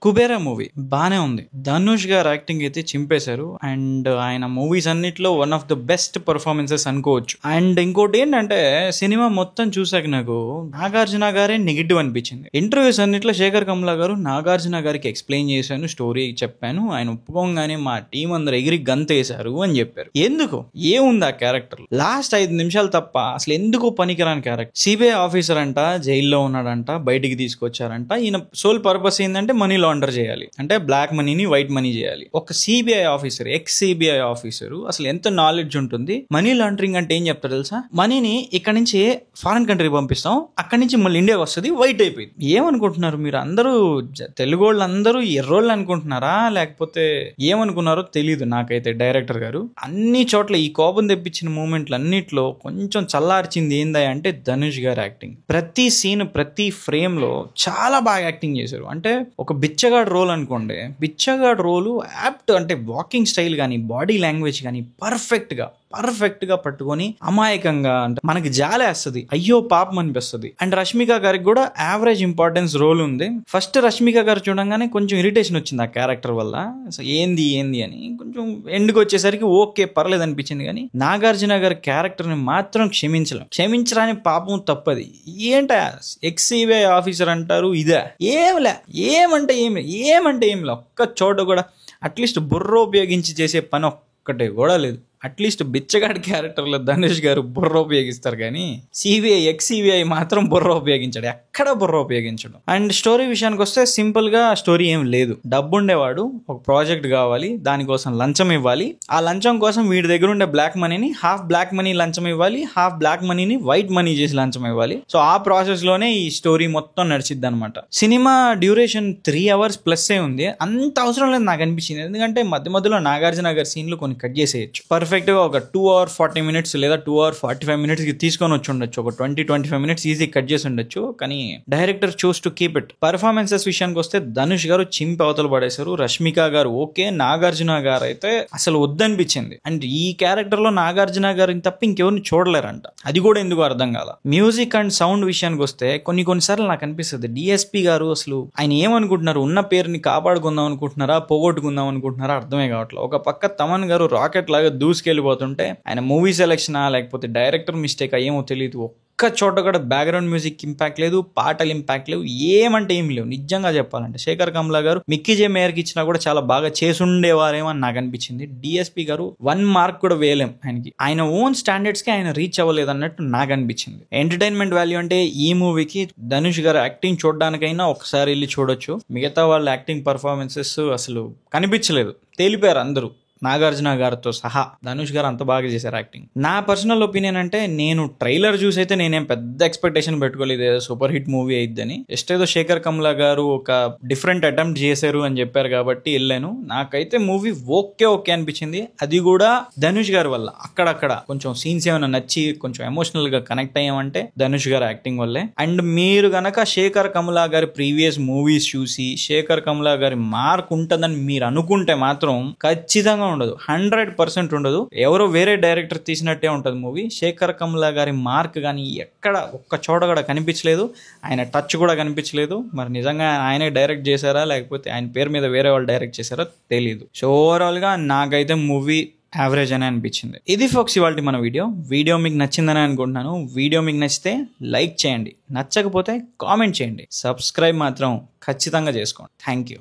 Kubera movie బానే ఉంది. ధనుష్ గారు యాక్టింగ్ అయితే చింపేశారు. అండ్ ఆయన మూవీస్ అన్నిట్లో one of the best performances అనుకోవచ్చు. అండ్ ఇంకోటి ఏంటంటే సినిమా మొత్తం చూసాక నాకు నాగార్జున గారే నెగిటివ్ అనిపించింది. ఇంటర్వ్యూస్ అన్నిట్లో శేఖర్ కమ్లా గారు నాగార్జున గారికి ఎక్స్ప్లెయిన్ చేశాను, స్టోరీ చెప్పాను, ఆయన ఒప్పుకోగానే మా టీం అందరు ఎగిరి గంతేశారు అని చెప్పారు. ఎందుకు ఏముంది ఆ క్యారెక్టర్? లాస్ట్ 5 నిమిషాలు తప్ప అసలు ఎందుకు పనికిరాని క్యారెక్టర్. సిబిఐ ఆఫీసర్ అంట, జైల్లో ఉన్నాడంట, బయటికి తీసుకొచ్చారంట. ఈయన సోల్ పర్పస్ ఏంటంటే మనీ లాండర్ చేయాలి, అంటే బ్లాక్ మనీని వైట్ మనీ చేయాలి. ఒక CBI officer, X CBI officer అసలు ఎంత నాలెడ్జ్ ఉంటుంది? మనీ లాండరింగ్ అంటే ఏం చెప్తారు తెలుసా? మనీని ఇక్కడ నుంచి ఫారెన్ కంట్రీ పంపిస్తాం, అక్కడి నుంచి మళ్ళీ ఇండియాకి వస్తుంది, వైట్ అయిపోయింది. ఏమనుకుంటున్నారు మీరు అందరూ? తెలుగు వాళ్ళు అందరూ ఎర్రోళ్ళు అనుకుంటున్నారా, లేకపోతే ఏమనుకున్నారో తెలీదు నాకైతే. డైరెక్టర్ గారు అన్ని చోట్ల ఈ కోపం తెప్పించిన మూమెంట్లు అన్నిట్లో కొంచెం చల్లార్చింది ఏందా అంటే ధనుష్ గారు యాక్టింగ్. ప్రతి సీన్, ప్రతి ఫ్రేమ్ లో చాలా బాగా యాక్టింగ్ చేశారు. అంటే ఒక బిచ్చగాడు రోల్ అనుకోండి, బిచ్చగాడు రోలు యాప్ట్, అంటే వాకింగ్ స్టైల్ కానీ బాడీ లాంగ్వేజ్ కానీ పర్ఫెక్ట్ గా పట్టుకొని అమాయకంగా, అంటే మనకి జాలేస్తుంది, అయ్యో పాపం అనిపిస్తుంది. అండ్ రష్మిక గారికి కూడా యావరేజ్ ఇంపార్టెన్స్ రోల్ ఉంది. ఫస్ట్ రష్మిక గారు చూడంగానే కొంచెం ఇరిటేషన్ వచ్చింది ఆ క్యారెక్టర్ వల్ల, ఏంది అని. కొంచెం ఎండ్కి వచ్చేసరికి ఓకే పర్లేదు అనిపించింది. కానీ నాగార్జున గారి క్యారెక్టర్ ని మాత్రం క్షమించరాని పాపం తప్పది. ఏంట ఎక్స్ఈవై ఆఫీసర్ అంటారు, ఇదే ఏమంటే ఏమి ఒక్క చోట కూడా అట్లీస్ట్ బుర్ర ఉపయోగించి చేసే పని ఒక్కటే కూడా లేదు. అట్లీస్ట్ బిచ్చగాడి క్యారెక్టర్లో ధనుష్ గారు బుర్ర ఉపయోగిస్తారు, కానీ సిబిఐ ఎక్స్ సిబిఐ మాత్రం బుర్ర ఉపయోగించాడు, ఎక్కడ బుర్ర ఉపయోగించడం. అండ్ స్టోరీ విషయానికి వస్తే సింపుల్ గా స్టోరీ ఏం లేదు. డబ్బు ఉండేవాడు, ఒక ప్రాజెక్ట్ కావాలి, దానికోసం లంచం ఇవ్వాలి. ఆ లంచం కోసం వీడి దగ్గర ఉండే బ్లాక్ మనీని హాఫ్ బ్లాక్ మనీ లంచం ఇవ్వాలి, హాఫ్ బ్లాక్ మనీని వైట్ మనీ చేసి లంచం ఇవ్వాలి. సో ఆ ప్రాసెస్ లోనే ఈ స్టోరీ మొత్తం నడిచిద్ది అనమాట. సినిమా డ్యూరేషన్ 3 hours ప్లస్ ఉంది. అంత అవసరం లేదు నాకు అనిపించింది, ఎందుకంటే మధ్యలో నాగార్జున గారి సీన్లు కొన్ని కట్ చేసేయచ్చు. పర్ఫెక్ట్ గా ఒక 2 hours 40 minutes లేదా 2 hours 45 minutes కి తీసుకొని వచ్చి ఉండొచ్చు. ఒక 20-25 minutes ఈజీ కట్ చేసి ఉండొచ్చు. కానీ director choose to keep it. Performances విషయానికి వస్తే ధనుష్ గారు చింపి అవతలు పడేశారు. రష్మిక గారు ఓకే, నాగార్జున గారు అయితే అసలు వద్దనిపించింది. అండ్ ఈ క్యారెక్టర్ లో నాగార్జున గారిని తప్ప ఇంకెవరిని చూడలేరంట. అది కూడా ఎందుకు అర్థం కాల. మ్యూజిక్ అండ్ సౌండ్ విషయానికి వస్తే కొన్నిసార్లు నాకు అనిపిస్తుంది డిఎస్పీ గారు అసలు ఆయన ఏమనుకుంటున్నారు, ఉన్న పేరుని కాపాడుకుందాం అనుకుంటున్నారా, పోగొట్టుకుందాం అనుకుంటున్నారా అర్థమే కావట్లేదు. ఒక పక్క తమన్ గారు రాకెట్ లాగా దూసుకెళ్ళిపోతుంటే ఆయన మూవీ సెలెక్షన్ లేకపోతే డైరెక్టర్ మిస్టేక్ ఏమో తెలియదు. ఒక్క చోట కూడా బ్యాక్గ్రౌండ్ మ్యూజిక్ ఇంపాక్ట్ లేదు, పాటలు ఇంపాక్ట్ లేవు, ఏమంటే ఏం లేవు. నిజంగా చెప్పాలంటే శేఖర్ కమ్లా గారు మిక్కీ జే మేయర్కి ఇచ్చినా కూడా చాలా బాగా చేసుండేవారేమో అని నాకు అనిపించింది. డిఎస్పీ గారు 1 mark కూడా వేయలేం ఆయనకి. ఆయన ఓన్ స్టాండర్డ్స్ కి ఆయన రీచ్ అవ్వలేదు అన్నట్టు నాకు అనిపించింది. ఎంటర్టైన్మెంట్ వాల్యూ అంటే ఈ మూవీకి ధనుష్ గారు యాక్టింగ్ చూడడానికైనా ఒకసారి వెళ్ళి చూడొచ్చు. మిగతా వాళ్ళ యాక్టింగ్ పర్ఫార్మెన్సెస్ అసలు కనిపించలేదు, తేలిపోయారు అందరూ నాగార్జున గారితో సహా. ధనుష్ గారు అంత బాగా చేశారు యాక్టింగ్. నా పర్సనల్ ఒపీనియన్ అంటే నేను ట్రైలర్ చూసి అయితే నేనేం పెద్ద ఎక్స్పెక్టేషన్ పెట్టుకోలేదు ఏదో సూపర్ హిట్ మూవీ అయిద్దని. జస్ట్ ఏదో శేఖర్ కమ్లా గారు ఒక డిఫరెంట్ అటెంప్ట్ చేశారు అని చెప్పారు కాబట్టి వెళ్ళాను. నాకైతే మూవీ ఓకే అనిపించింది. అది కూడా ధనుష్ గారి వల్ల. అక్కడక్కడ కొంచెం సీన్స్ ఏమైనా నచ్చి కొంచెం ఎమోషనల్ గా కనెక్ట్ అయ్యామంటే ధనుష్ గారి యాక్టింగ్ వల్లే. అండ్ మీరు గనక శేఖర్ కమ్లా గారి ప్రీవియస్ మూవీస్ చూసి శేఖర్ కమ్లా గారి మార్క్ ఉంటుందని మీరు అనుకుంటే మాత్రం ఖచ్చితంగా ఉండదు, 100% ఉండదు. ఎవరో వేరే డైరెక్టర్ తీసినట్టే ఉంటుంది మూవీ. శేఖర్ కమ్లా గారి మార్క్ కానీ ఎక్కడ ఒక్క చోట కూడా కనిపించలేదు, ఆయన టచ్ కూడా కనిపించలేదు. మరి నిజంగా ఆయనే డైరెక్ట్ చేశారా లేకపోతే ఆయన పేరు మీద వేరే వాళ్ళు డైరెక్ట్ చేశారో తెలీదు. సో ఓవరాల్ గా నాకైతే మూవీ యావరేజ్ అని అనిపించింది. ఇది ఫోక్స్ ఇవాల్టి మన వీడియో మీకు నచ్చిందని అనుకుంటున్నాను. వీడియో మీకు నచ్చితే లైక్ చేయండి, నచ్చకపోతే కామెంట్ చేయండి, సబ్స్క్రైబ్ మాత్రం ఖచ్చితంగా చేసుకోండి. Thank you.